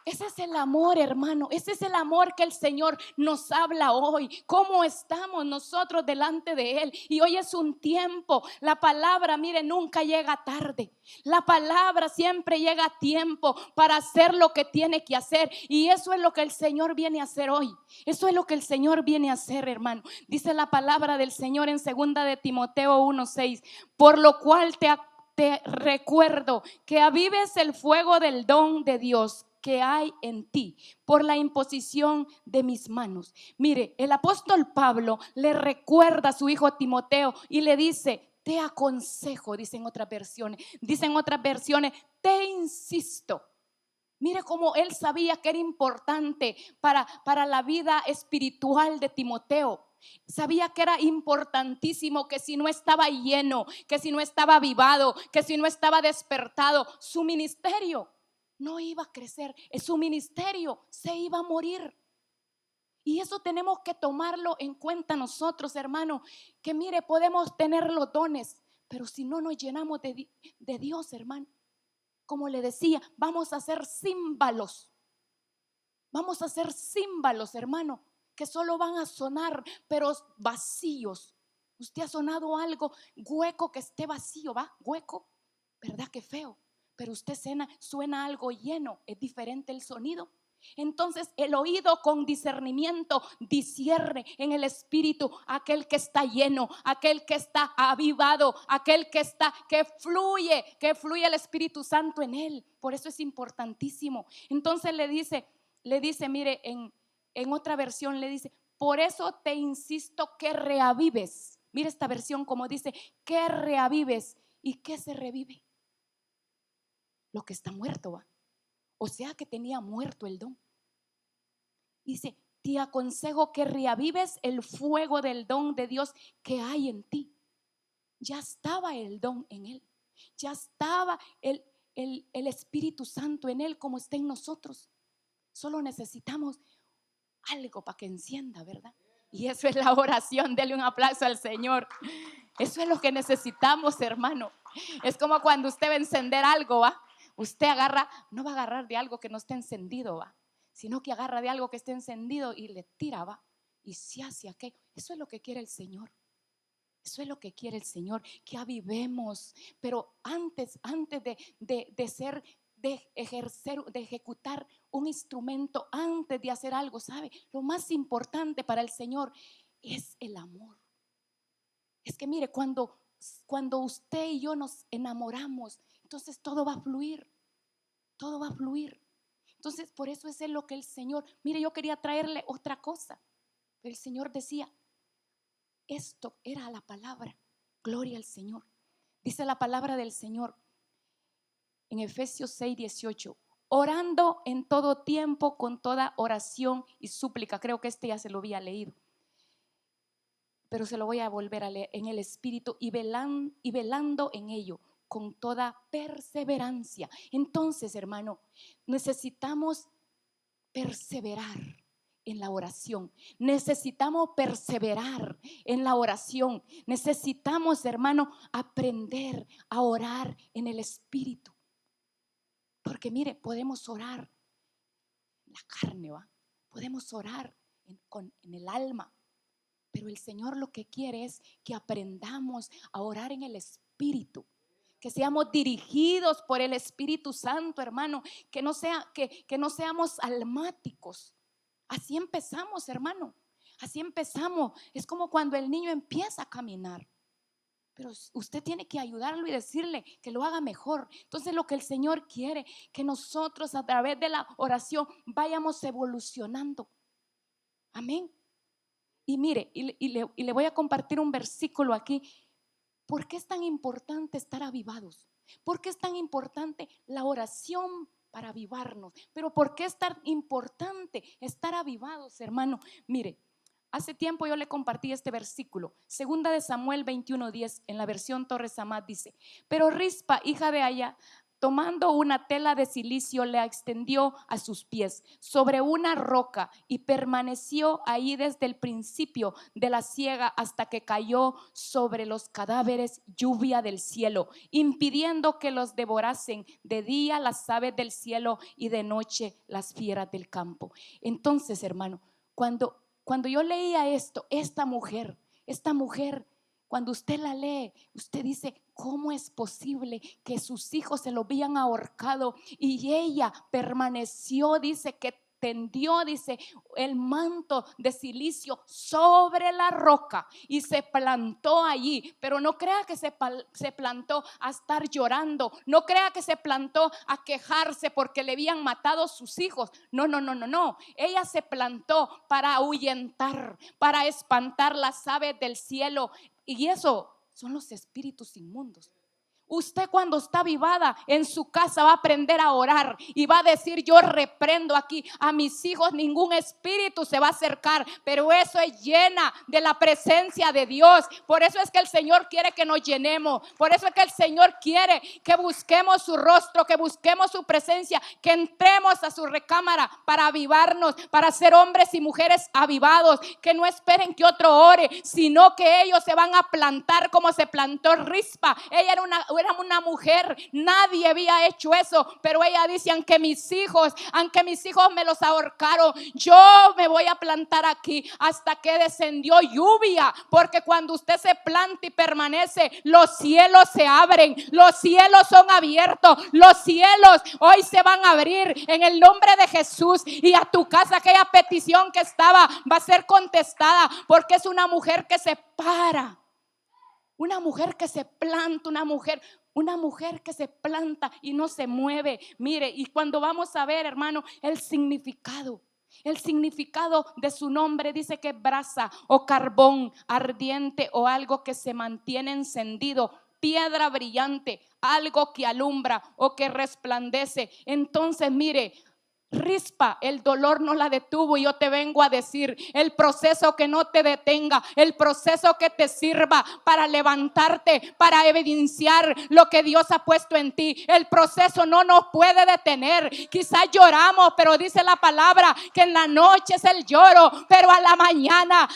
Ese es el amor, hermano. Ese es el amor que el Señor nos habla hoy. ¿Cómo estamos nosotros delante de Él? Y hoy es un tiempo. La palabra, mire, nunca llega tarde. La palabra siempre llega a tiempo para hacer lo que tiene que hacer. Y eso es lo que el Señor viene a hacer hoy. Eso es lo que el Señor viene a hacer, hermano. Dice la palabra del Señor en 2 de Timoteo 1:6. Por lo cual te recuerdo que avives el fuego del don de Dios que hay en ti por la imposición de mis manos. Mire, el apóstol Pablo le recuerda a su hijo Timoteo y le dice, te aconsejo, dicen otras versiones, te insisto. Mire cómo él sabía que era importante para la vida espiritual de Timoteo. Sabía que era importantísimo, que si no estaba lleno, que si no estaba avivado, que si no estaba despertado, su ministerio no iba a crecer, su ministerio se iba a morir. Y eso tenemos que tomarlo en cuenta nosotros, hermano, que mire, podemos tener los dones, pero si no nos llenamos de Dios, hermano, como le decía, vamos a ser címbalos. Vamos a ser címbalos, hermano, que solo van a sonar, pero vacíos. Usted ha sonado algo hueco que esté vacío, ¿va? Hueco, ¿verdad? Qué feo. pero usted suena algo lleno, es diferente el sonido. Entonces el oído con discernimiento discierne en el espíritu aquel que está lleno, aquel que está avivado, aquel que fluye el Espíritu Santo en él. Por eso es importantísimo. Entonces le dice, mire, en otra versión le dice: por eso te insisto que reavives. Mire esta versión como dice: que reavives. ¿Y qué se revive? Lo que está muerto, ¿va? O sea que tenía muerto el don. Dice: te aconsejo que reavives el fuego del don de Dios que hay en ti. Ya estaba el don en él. Ya estaba el Espíritu Santo en él como está en nosotros. Solo necesitamos algo para que encienda, ¿verdad? Y eso es la oración. Dele un aplauso al Señor. Eso es lo que necesitamos, hermano. Es como cuando usted va a encender algo, ¿va? Usted no va a agarrar de algo que no esté encendido, ¿va? Sino que agarra de algo que esté encendido y le tira, ¿va? Y se hace aquello. Eso es lo que quiere el Señor. Eso es lo que quiere el Señor, que avivemos. Pero antes de ejecutar un instrumento, antes de hacer algo, ¿sabe? Lo más importante para el Señor es el amor. Es que mire, cuando usted y yo nos enamoramos, entonces todo va a fluir. Todo va a fluir. Entonces por eso es lo que el Señor, mire, yo quería traerle otra cosa, pero el Señor decía, esto era la palabra. Gloria al Señor. Dice la palabra del Señor en Efesios 6:18: orando en todo tiempo con toda oración y súplica. Creo que ya se lo había leído, pero se lo voy a volver a leer. En el Espíritu y velando en ello con toda perseverancia. Entonces, hermano, necesitamos perseverar en la oración. Necesitamos perseverar en la oración. Necesitamos, hermano, aprender a orar en el Espíritu. Porque mire, podemos orar en la carne, ¿va? Podemos orar en el alma. Pero el Señor lo que quiere es que aprendamos a orar en el Espíritu. Que seamos dirigidos por el Espíritu Santo, hermano. Que no seamos almáticos. Así empezamos, hermano. Así empezamos. Es como cuando el niño empieza a caminar. Pero usted tiene que ayudarlo y decirle que lo haga mejor. Entonces lo que el Señor quiere, que nosotros a través de la oración vayamos evolucionando. Amén. Y mire, y le voy a compartir un versículo aquí. ¿Por qué es tan importante estar avivados? ¿Por qué es tan importante la oración para avivarnos? Pero ¿por qué es tan importante estar avivados, hermano? Mire, hace tiempo yo le compartí este versículo, 2 de Samuel 21:10, en la versión Torres Amat dice: pero Rispa, hija de Aya, tomando una tela de cilicio, la extendió a sus pies sobre una roca y permaneció ahí desde el principio de la siega hasta que cayó sobre los cadáveres lluvia del cielo, impidiendo que los devorasen de día las aves del cielo y de noche las fieras del campo. Entonces, hermano, cuando yo leía esto, esta mujer, cuando usted la lee, usted dice: ¿cómo es posible que sus hijos se lo habían ahorcado y ella permaneció? Dice que tendió, dice, el manto de cilicio sobre la roca y se plantó allí. Pero no crea que se plantó a estar llorando. No crea que se plantó a quejarse porque le habían matado sus hijos. No. Ella se plantó para ahuyentar, para espantar las aves del cielo. Y eso son los espíritus inmundos. Usted, cuando está avivada en su casa, va a aprender a orar y va a decir: yo reprendo aquí a mis hijos, ningún espíritu se va a acercar. Pero eso es llena de la presencia de Dios. Por eso es que el Señor quiere que nos llenemos. Por eso es que el Señor quiere que busquemos su rostro, que busquemos su presencia, que entremos a su recámara para avivarnos, para ser hombres y mujeres avivados. Que no esperen que otro ore, sino que ellos se van a plantar como se plantó Rispa. Ella era una mujer, nadie había hecho eso, pero ella dice, aunque mis hijos me los ahorcaron, yo me voy a plantar aquí hasta que descendió lluvia, porque cuando usted se planta y permanece, los cielos se abren, los cielos son abiertos, los cielos hoy se van a abrir en el nombre de Jesús, y a tu casa aquella petición que estaba va a ser contestada, porque es una mujer que se para, una mujer que se planta, una mujer que se planta y no se mueve. Mire, y cuando vamos a ver, hermano, el significado de su nombre, dice que es brasa o carbón ardiente o algo que se mantiene encendido, piedra brillante, algo que alumbra o que resplandece. Entonces, mire, Rispa, el dolor no la detuvo, y yo te vengo a decir, el proceso que no te detenga, el proceso que te sirva para levantarte, para evidenciar lo que Dios ha puesto en ti. El proceso no nos puede detener. Quizás lloramos, pero dice la palabra que en la noche es el lloro, pero a la mañana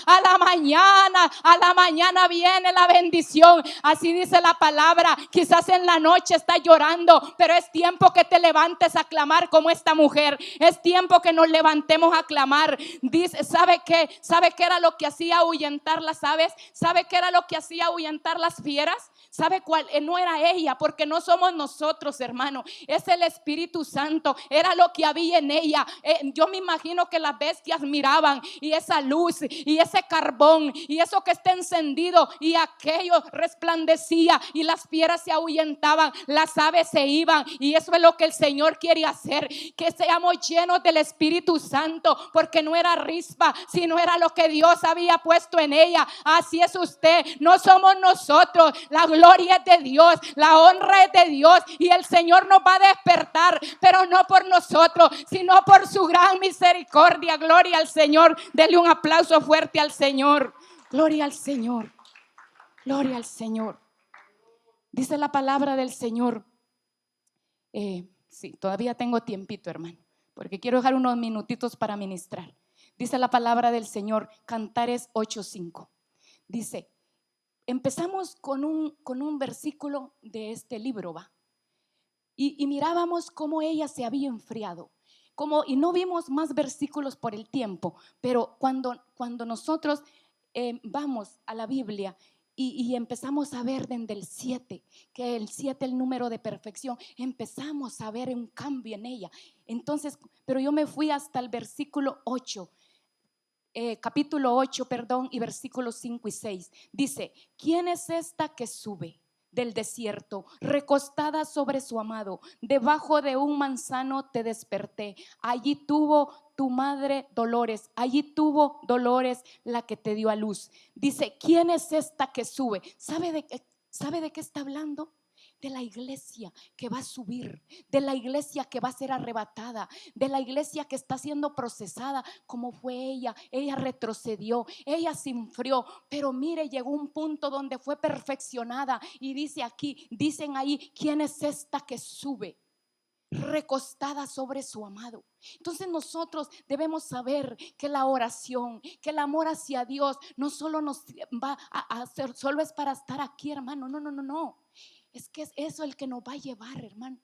viene la bendición. Así dice la palabra. Quizás en la noche estás llorando, pero es tiempo que te levantes a clamar como esta mujer. Es tiempo que nos levantemos a clamar. Dice, ¿sabe qué era lo que hacía ahuyentar las aves? ¿Sabe qué era lo que hacía ahuyentar las fieras? ¿Sabe cuál? No era ella, porque no somos nosotros, hermano. Es el Espíritu Santo. Era lo que había en ella. Yo me imagino que las bestias miraban, y esa luz y ese carbón y eso que está encendido y aquello resplandecía, y las fieras se ahuyentaban, las aves se iban. Y eso es lo que el Señor quiere hacer, que seamos llenos del Espíritu Santo, porque no era Rispa, sino era lo que Dios había puesto en ella. Así es usted, no somos nosotros. La gloria es de Dios, la honra es de Dios, y el Señor nos va a despertar, pero no por nosotros, sino por su gran misericordia. Gloria al Señor. Dele un aplauso fuerte al Señor. Gloria al Señor, gloria al Señor. Dice la palabra del Señor. Sí, todavía tengo tiempito, hermano, porque quiero dejar unos minutitos para ministrar. Dice la palabra del Señor, Cantares 8:5. Dice, empezamos con un versículo de este libro, ¿va? Y mirábamos cómo ella se había enfriado, y no vimos más versículos por el tiempo, pero cuando nosotros vamos a la Biblia y empezamos a ver desde el 7, que el 7 es el número de perfección, empezamos a ver un cambio en ella. Entonces, pero yo me fui hasta el versículo 8, capítulo 8, perdón, y versículos 5 y 6. Dice, ¿quién es esta que sube del desierto, recostada sobre su amado? Debajo de un manzano te desperté. Allí tuvo tu madre dolores, allí tuvo dolores la que te dio a luz. Dice, ¿quién es esta que sube? ¿Sabe de qué está hablando? De la iglesia que va a subir, de la iglesia que va a ser arrebatada, de la iglesia que está siendo procesada como fue ella. Ella retrocedió, ella se enfrió, pero mire, llegó un punto donde fue perfeccionada. Y dicen ahí, ¿quién es esta que sube recostada sobre su amado? Entonces nosotros debemos saber que la oración, que el amor hacia Dios no solo nos va a hacer, solo es para estar aquí, hermano. No. Es que es eso el que nos va a llevar, hermano.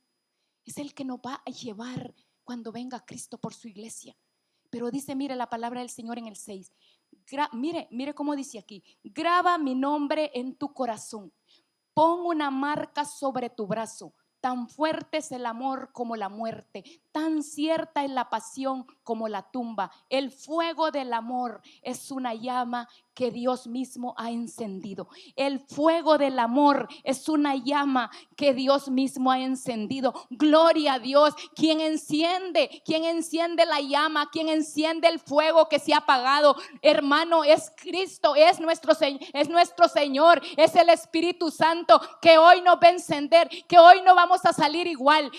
Es el que nos va a llevar cuando venga Cristo por su iglesia. Pero dice, mire la palabra del Señor en el 6. Mire cómo dice aquí: graba mi nombre en tu corazón, pon una marca sobre tu brazo. Tan fuerte es el amor como la muerte, tan cierta es la pasión como la tumba. El fuego del amor es una llama que Dios mismo ha encendido. El fuego del amor es una llama que Dios mismo ha encendido. Gloria a Dios. Quien enciende la llama, quien enciende el fuego que se ha apagado, hermano, es Cristo, es nuestro Señor, es el Espíritu Santo, que hoy nos va a encender, que hoy no vamos a salir igual,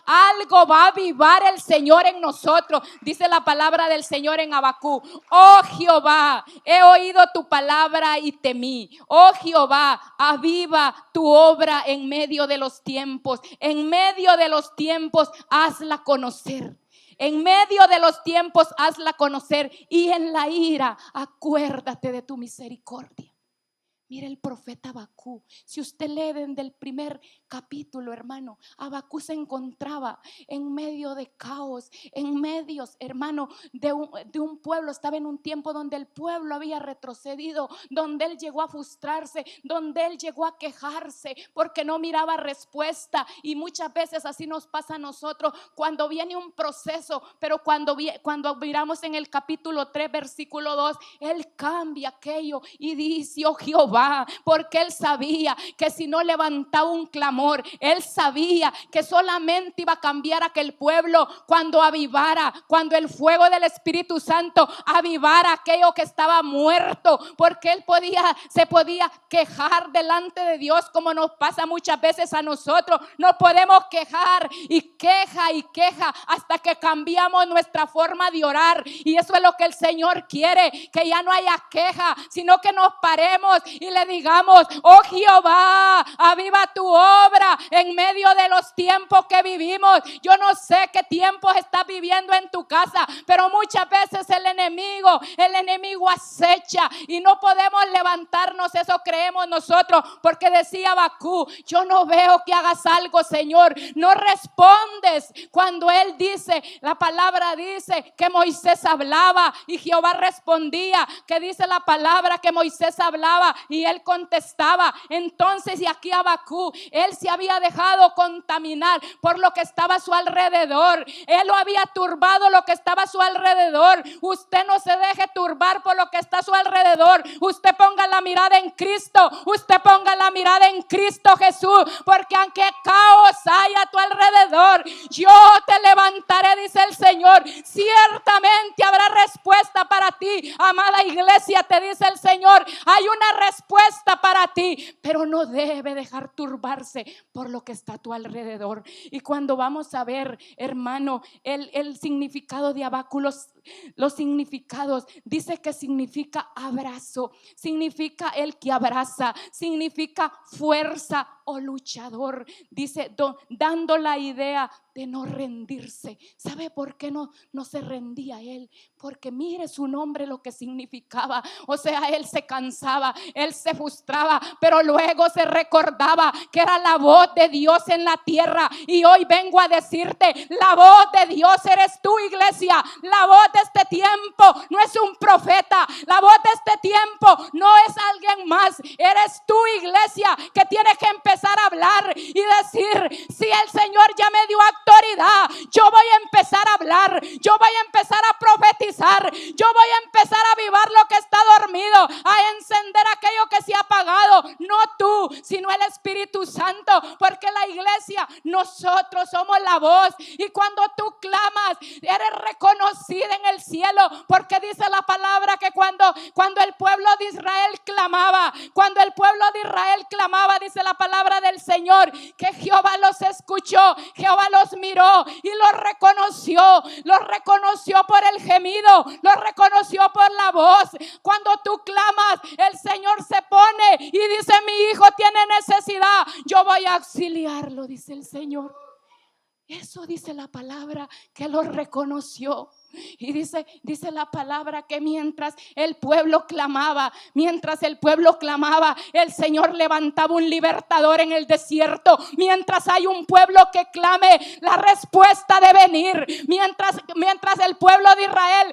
Algo va a avivar el Señor en nosotros. Dice la palabra del Señor en Habacuc: oh Jehová, he oído tu palabra y temí. Oh Jehová, aviva tu obra en medio de los tiempos. En medio de los tiempos hazla conocer. En medio de los tiempos hazla conocer, y en la ira acuérdate de tu misericordia. Mire el profeta Abacú. Si usted lee desde el primer capítulo, hermano, Abacú se encontraba en medio de caos, en medios, hermano, de un pueblo. Estaba en un tiempo donde el pueblo había retrocedido, donde él llegó a frustrarse, donde él llegó a quejarse porque no miraba respuesta. Y muchas veces así nos pasa a nosotros cuando viene un proceso, pero cuando miramos en el capítulo 3, versículo 2, él cambia aquello y dice: oh Jehová, porque él sabía que si no levantaba un clamor, él sabía que solamente iba a cambiar aquel pueblo cuando avivara, cuando el fuego del Espíritu Santo avivara aquello que estaba muerto, porque él se podía quejar delante de Dios, como nos pasa muchas veces a nosotros. Nos podemos quejar y queja hasta que cambiamos nuestra forma de orar, y eso es lo que el Señor quiere, que ya no haya queja, sino que nos paremos y le digamos: oh Jehová, aviva tu obra en medio de los tiempos que vivimos. Yo no sé qué tiempos estás viviendo en tu casa, pero muchas veces el enemigo acecha y no podemos levantarnos. Eso creemos nosotros, porque decía Abacú: yo no veo que hagas algo, Señor, no respondes. Cuando él dice, la palabra dice que Moisés hablaba y Jehová respondía, que dice la palabra que Moisés hablaba y él contestaba. Entonces, y aquí Abacú, él se había dejado contaminar por lo que estaba a su alrededor. Él lo había turbado lo que estaba a su alrededor. Usted no se deje turbar por lo que está a su alrededor. Usted ponga la mirada en Cristo. Usted ponga la mirada en Cristo Jesús, porque aunque caos haya a tu alrededor, yo te levantaré, dice el Señor. Ciertamente habrá respuesta para ti, amada iglesia, te dice el Señor. Hay una respuesta para ti, pero no debe dejar turbarse por lo que está a tu alrededor. Y cuando vamos a ver, hermano, el significado de Abacú, los significados, dice que significa abrazo, significa el que abraza, significa fuerza o luchador. Dice, dando la idea de no rendirse. ¿Sabe por qué no se rendía él? Porque mire su nombre lo que significaba. O sea, él se cansaba, él se frustraba, pero luego se recordaba que era la voz de Dios en la tierra. Y hoy vengo a decirte: la voz de Dios eres tú, iglesia. La voz de este tiempo no es un profeta. La voz de este tiempo no es alguien más. Eres tú, iglesia, que tienes que empezar a hablar y decir: si el Señor ya me dio autoridad, yo voy a empezar a hablar, yo voy a empezar a profetizar, yo voy a empezar a avivar lo que está dormido, a encender aquello que se ha apagado. No tú, sino el Espíritu Santo, porque la iglesia, nosotros somos la voz. Y cuando tú clamas, eres reconocida en el cielo, porque dice la palabra que cuando el pueblo de Israel clamaba, dice la palabra del Señor, que Jehová los escuchó, Jehová los miró y los reconoció por el gemido, los reconoció por la voz. Cuando tú clamas, el Señor se pone y dice: mi hijo tiene necesidad, yo voy a auxiliarlo, dice el Señor. Eso dice la palabra, que lo reconoció. Y dice la palabra que mientras el pueblo clamaba, el Señor levantaba un libertador en el desierto. Mientras hay un pueblo que clame, la respuesta de venir. Mientras el pueblo de Israel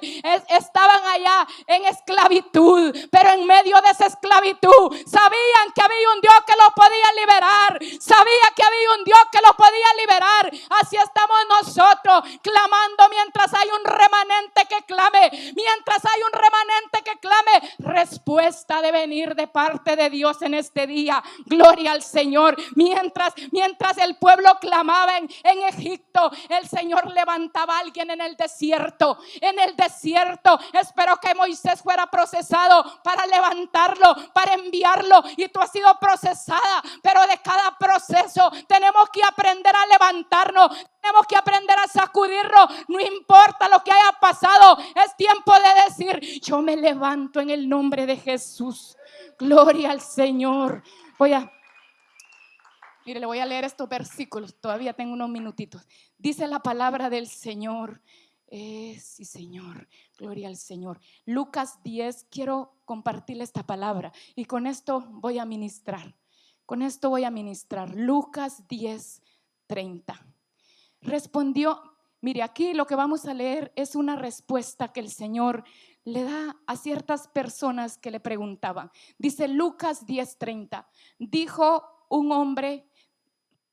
estaban allá en esclavitud, pero en medio de esa esclavitud sabían que había un Dios que los podía liberar. Así estamos nosotros, clamando mientras hay un remanente que clame. Respuesta de venir de parte de Dios en este día. Gloria al Señor. Mientras el pueblo clamaba en Egipto, el Señor levantaba a alguien en el desierto. Espero que Moisés fuera procesado para levantarlo, para enviarlo, y tú has sido procesada, pero de cada proceso tenemos que aprender a levantarnos. Tenemos que aprender a sacudirnos. No importa lo que haya pasado, es tiempo de decir: yo me levanto en el nombre de Jesús. Gloria al Señor. Le voy a leer estos versículos. Todavía tengo unos minutitos. Dice la palabra del Señor. Sí, Señor, gloria al Señor. Lucas 10, quiero compartirle esta palabra y con esto voy a ministrar. Lucas 10:30. Respondió, mire, aquí lo que vamos a leer es una respuesta que el Señor le da a ciertas personas que le preguntaban. Dice Lucas 10:30, dijo un hombre.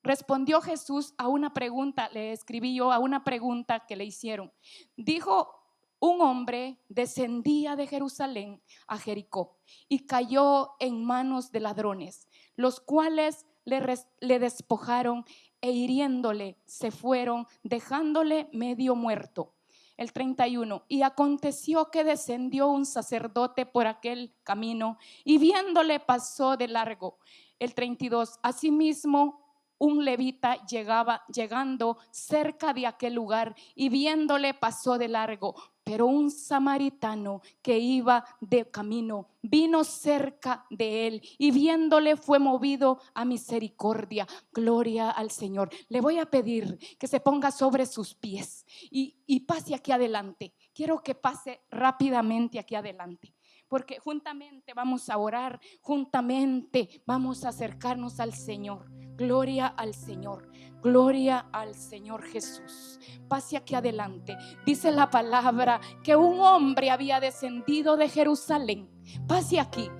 Respondió Jesús a una pregunta, le escribí yo a una pregunta que le hicieron. Dijo, un hombre descendía de Jerusalén a Jericó y cayó en manos de ladrones, los cuales le despojaron e hiriéndole se fueron, dejándole medio muerto. El 31, y aconteció que descendió un sacerdote por aquel camino y viéndole pasó de largo. El 32, asimismo un levita llegando cerca de aquel lugar y viéndole pasó de largo. Pero un samaritano que iba de camino vino cerca de él y viéndole fue movido a misericordia. Gloria al Señor. Le voy a pedir que se ponga sobre sus pies y pase aquí adelante. Quiero que pase rápidamente aquí adelante, porque juntamente vamos a orar, juntamente vamos a acercarnos al Señor. Gloria al Señor, gloria al Señor Jesús. Pase aquí adelante. Dice la palabra que un hombre había descendido de Jerusalén. Pase aquí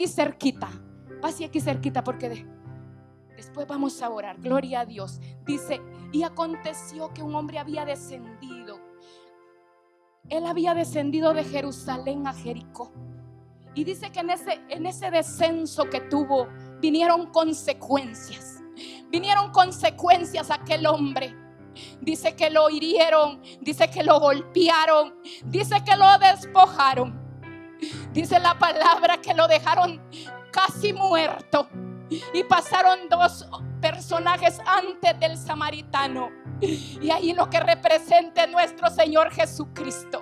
cerquita, porque después vamos a orar. Gloria a Dios. Dice, y aconteció que un hombre había descendido. Él había descendido de Jerusalén a Jericó. Y dice que en ese descenso que tuvo, vinieron consecuencias a aquel hombre. Dice que lo hirieron, dice que lo golpearon, dice que lo despojaron. Dice la palabra que lo dejaron casi muerto. Y pasaron dos personajes antes del samaritano. Y ahí lo que representa nuestro Señor Jesucristo.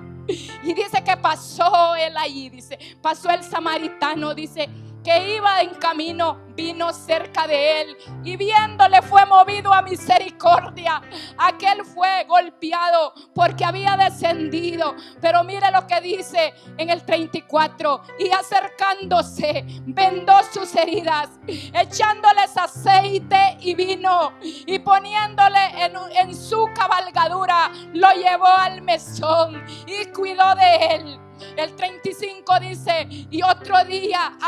Y dice que pasó él allí, dice, pasó el samaritano, dice que iba en camino, vino cerca de él y viéndole fue movido a misericordia. Aquel fue golpeado porque había descendido, pero mire lo que dice en el 34, y acercándose vendó sus heridas, echándoles aceite y vino y poniéndole en su cabalgadura, lo llevó al mesón y cuidó de él. El 35 dice, y otro día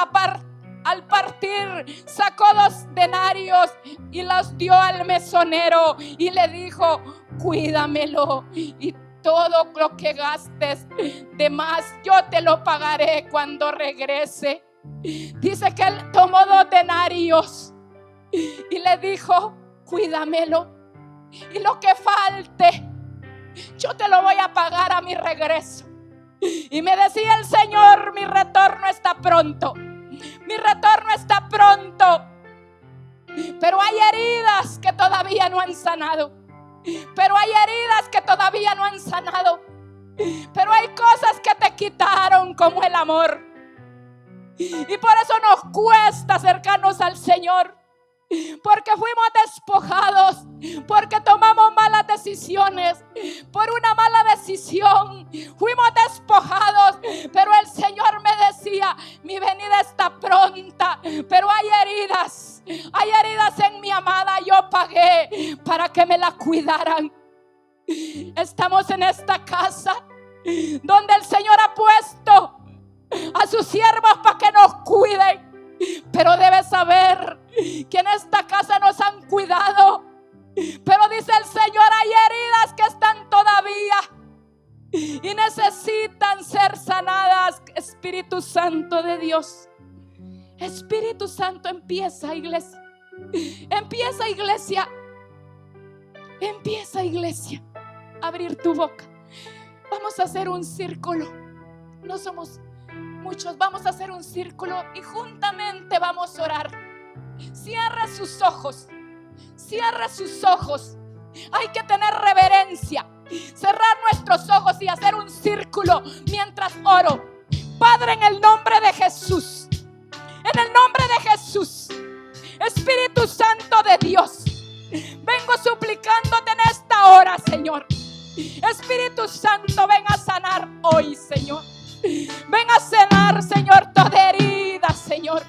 al partir sacó 2 denarios y los dio al mesonero y le dijo, cuídamelo y todo lo que gastes de más yo te lo pagaré cuando regrese. Dice que él tomó 2 denarios y le dijo, cuídamelo y lo que falte yo te lo voy a pagar a mi regreso. Y me decía el Señor, mi retorno está pronto. Pero hay heridas que todavía no han sanado. Pero hay cosas que te quitaron, como el amor. Y por eso nos cuesta acercarnos al Señor. Porque fuimos despojados, porque tomamos malas decisiones. Por una mala decisión fuimos despojados. Pero el Señor me decía, mi venida está pronta. Pero hay heridas en mi amada. Yo pagué para que me la cuidaran. Estamos en esta casa donde el Señor ha puesto a sus siervos para que nos cuiden. Pero debes saber que en esta casa nos han cuidado. Pero dice el Señor, hay heridas que están todavía y necesitan ser sanadas. Espíritu Santo de Dios, Espíritu Santo, empieza iglesia a abrir tu boca. Vamos a hacer un círculo. No somos muchos, vamos a hacer un círculo y juntamente vamos a orar. Cierra sus ojos. Hay que tener reverencia. Cerrar nuestros ojos y hacer un círculo mientras oro. Padre, en el nombre de Jesús, Espíritu Santo de Dios, vengo suplicándote en esta hora, Señor, Espíritu Santo, ven a sanar hoy, Señor. Ven a sanar, Señor, toda herida, Señor.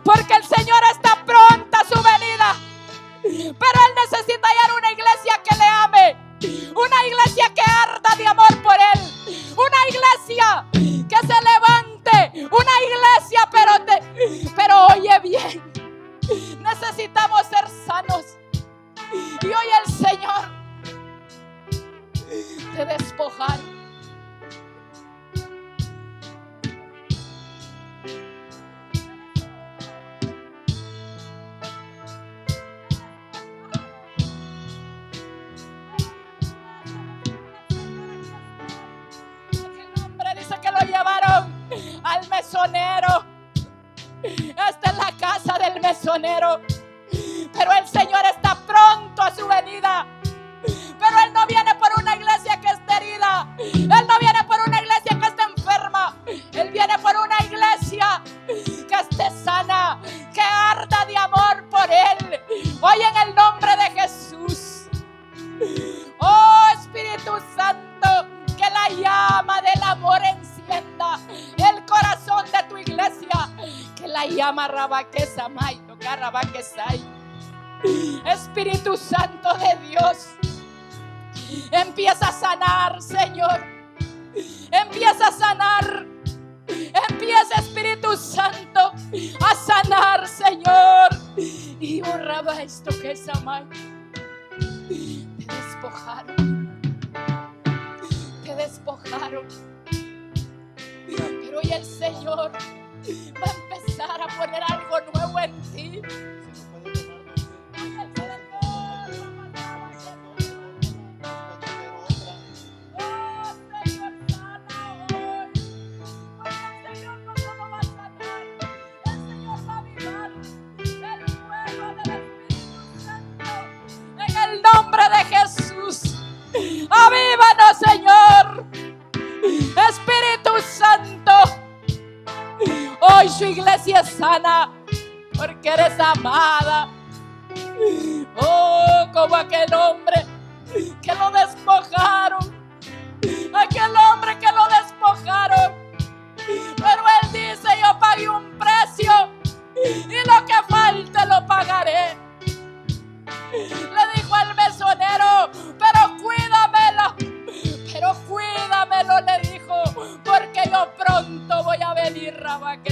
Porque el Señor está pronta a su venida. Pero Él necesita hallar una iglesia que le ame. Una iglesia que arda de amor por Él. Una iglesia que se levante. Una iglesia, pero oye bien. Necesitamos ser sanos. Y hoy el Señor te despojar. El hombre dice que lo llevaron al mesonero. Esta es la casa del mesonero. Pero el Señor está pronto a su venida. Pero Él no viene por una iglesia que esté herida. Él no viene por una iglesia que esté enferma. Él viene por una iglesia que esté sana, que arda de amor por Él. Hoy en el nombre de Jesús. Oh Espíritu Santo, que la llama del amor encienda el corazón de tu iglesia. Que la llama Rabaquesa Maito, Carrabaquesay. Espíritu Santo de Dios, empieza a sanar, Señor. Empieza a sanar. Empieza, Espíritu Santo, a sanar, Señor. Y borraba esto que es amar. Te despojaron. Te despojaron. Pero hoy el Señor va a empezar a poner algo nuevo en ti. Avívanos, Señor. Espíritu Santo, hoy su iglesia es sana porque eres amada. Oh, como aquel hombre que lo despojaron. Aquel hombre que lo despojaron. Pero él dice: yo pagué un precio y lo que falte lo pagaré. Le dijo al mesonero: pero cuídamelo, le dijo, porque yo pronto voy a venir, Rabaque.